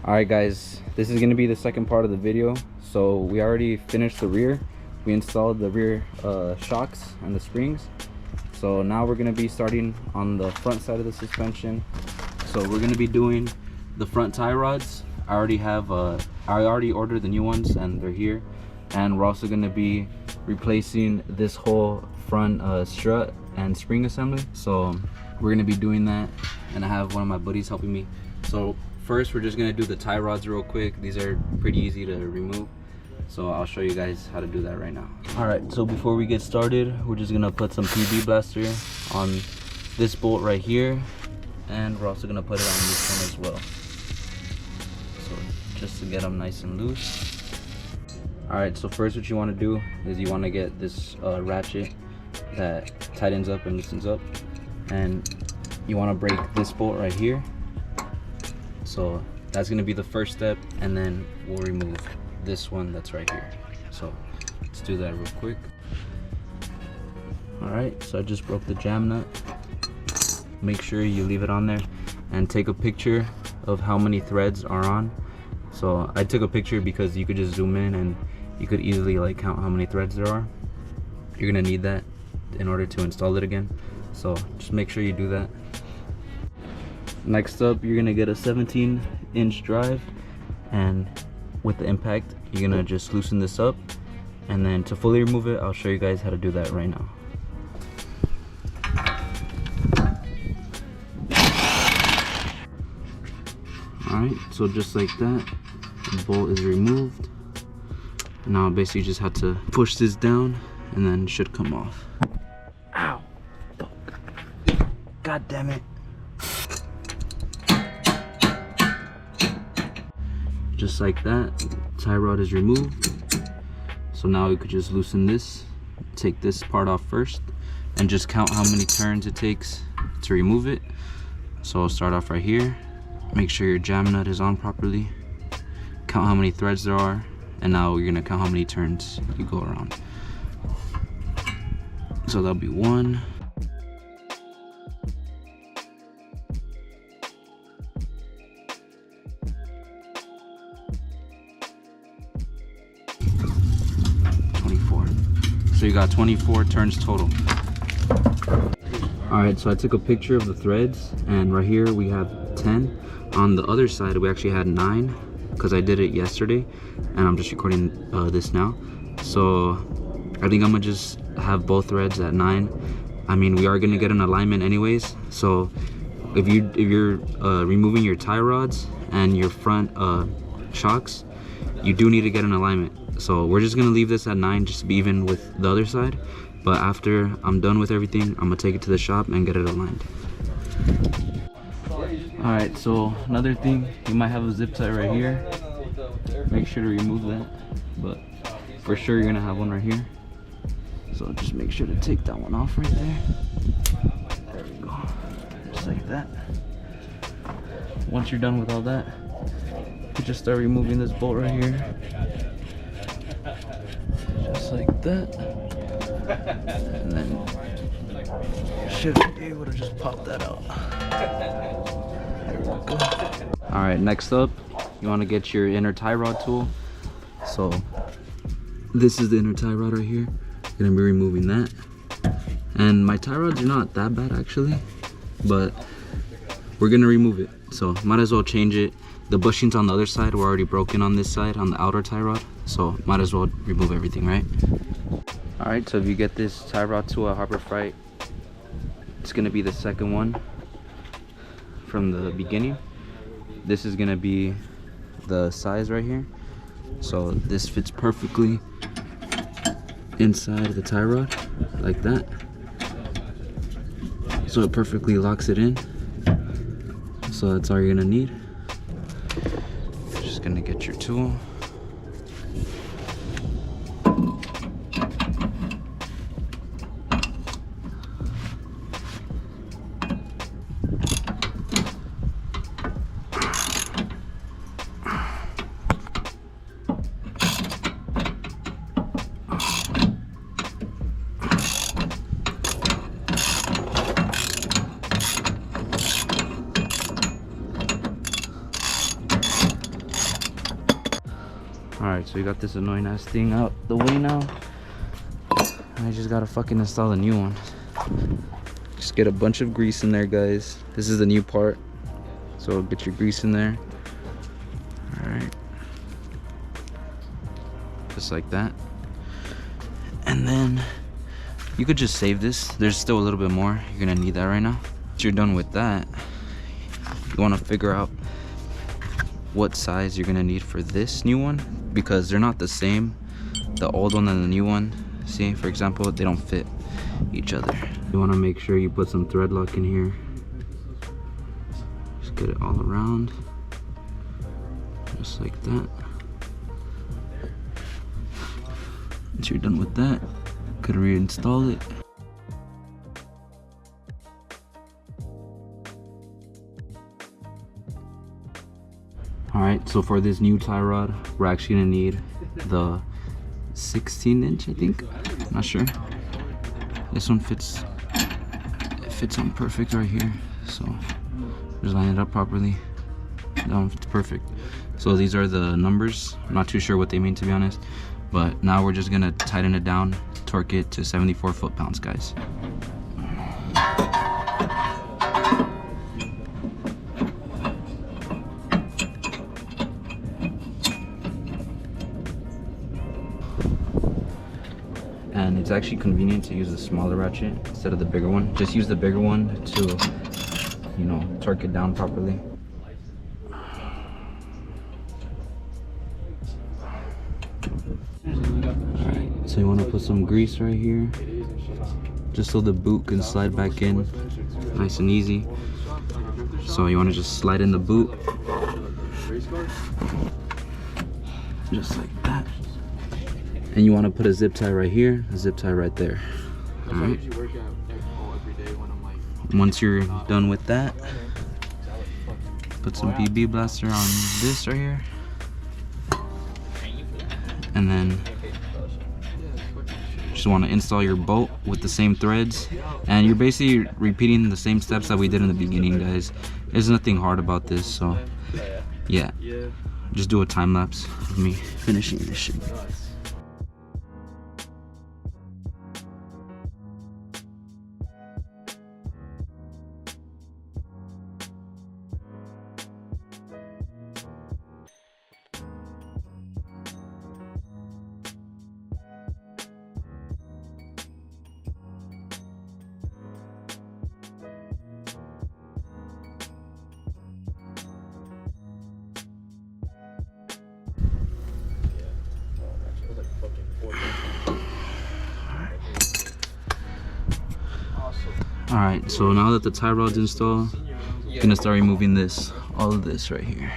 Alright guys, this is going to be the second part of the video. So we already finished the rear. We installed the rear shocks and the springs. So now we're going to be starting on the front side of the suspension. So we're going to be doing the front tie rods. I already ordered the new ones and they're here. And we're also going to be replacing this whole front strut and spring assembly. So we're going to be doing that, and I have one of my buddies helping me. So first we're just going to do the tie rods real quick. These are pretty easy to remove, so I'll show you guys how to do that right now. Alright, so before we get started, we're just going to put some PB blaster on this bolt right here, and we're also going to put it on this one as well, so just to get them nice and loose. Alright, so first what you want to do is you want to get this ratchet that tightens up and loosens up, and you want to break this bolt right here. So that's going to be the first step, and then we'll remove this one that's right here. So let's do that real quick. Alright, so I just broke the jam nut. Make sure you leave it on there and take a picture of how many threads are on. So I took a picture because you could just zoom in and you could easily like count how many threads there are. You're gonna need that in order to install it again, so just make sure you do that. Next up, you're gonna get a 17-inch drive, and with the impact you're gonna just loosen this up, and then to fully remove it, I'll show you guys how to do that right now. Alright, so just like that, the bolt is removed. Now basically you just have to push this down and then it should come off. Ow! Fuck. God damn it. Just like that, tie rod is removed. So now we could just loosen this, take this part off first, and just count how many turns it takes to remove it. So I'll start off right here. Make sure your jam nut is on properly. Count how many threads there are, and now you're gonna count how many turns you go around. So that'll be 1, 24. So you got 24 turns total. Alright, so I took a picture of the threads, and right here we have 10. On the other side we actually had 9 because I did it yesterday, and I'm just recording this now. So I think I'm gonna just have both threads at 9. I mean, we are gonna get an alignment anyways, so if you're removing your tie rods and your front shocks, you do need to get an alignment. So we're just gonna leave this at 9 just to be even with the other side, but after I'm done with everything, I'm gonna take it to the shop and get it aligned. Alright, so another thing, you might have a zip tie right here. Make sure to remove that, but for sure you're gonna have one right here. So just make sure to take that one off right there. There we go, just like that. Once you're done with all that, you just start removing this bolt right here, just like that, and then you should be able to just pop that out. There we go. All right, next up, you want to get your inner tie rod tool. So this is the inner tie rod right here. Gonna be removing that, and my tie rods are not that bad actually, but we're gonna remove it, so might as well change it. The bushings on the other side were already broken on this side on the outer tie rod, so might as well remove everything, right? All right, so if you get this tie rod tool at Harbor Freight, it's gonna be the second one from the beginning. This is gonna be the size right here, so this fits perfectly inside the tie rod like that, so it perfectly locks it in. So that's all you're gonna need. Just gonna get your tool. Alright, so we got this annoying ass thing out the way now. I just gotta fucking install a new one. Just get a bunch of grease in there, guys. This is the new part, so get your grease in there. Alright, just like that. And then you could just save this. There's still a little bit more. You're gonna need that right now. Once you're done with that, you want to figure out what size you're gonna need for this new one, because they're not the same, the old one and the new one. See, for example, they don't fit each other. You want to make sure you put some thread lock in here. Just get it all around, just like that. Once you're done with that, could reinstall it. Alright, so for this new tie rod, we're actually gonna need the 16-inch, I think. I'm not sure. This one fits. It fits on perfect right here. So just line it up properly. That one fits perfect. So these are the numbers. I'm not too sure what they mean, to be honest. But now we're just gonna tighten it down, torque it to 74 foot-pounds, guys. And it's actually convenient to use the smaller ratchet instead of the bigger one. Just use the bigger one to, you know, torque it down properly. Alright, so you want to put some grease right here, just so the boot can slide back in nice and easy. So you want to just slide in the boot, just like that. And you want to put a zip tie right here, a zip tie right there. Alright. Once you're done with that, put some BB blaster on this right here. And then just want to install your bolt with the same threads. And you're basically repeating the same steps that we did in the beginning, guys. There's nothing hard about this, so yeah. Just do a time lapse of me finishing this shit. Alright, so now that the tie rod's installed, I'm gonna start removing this, all of this right here.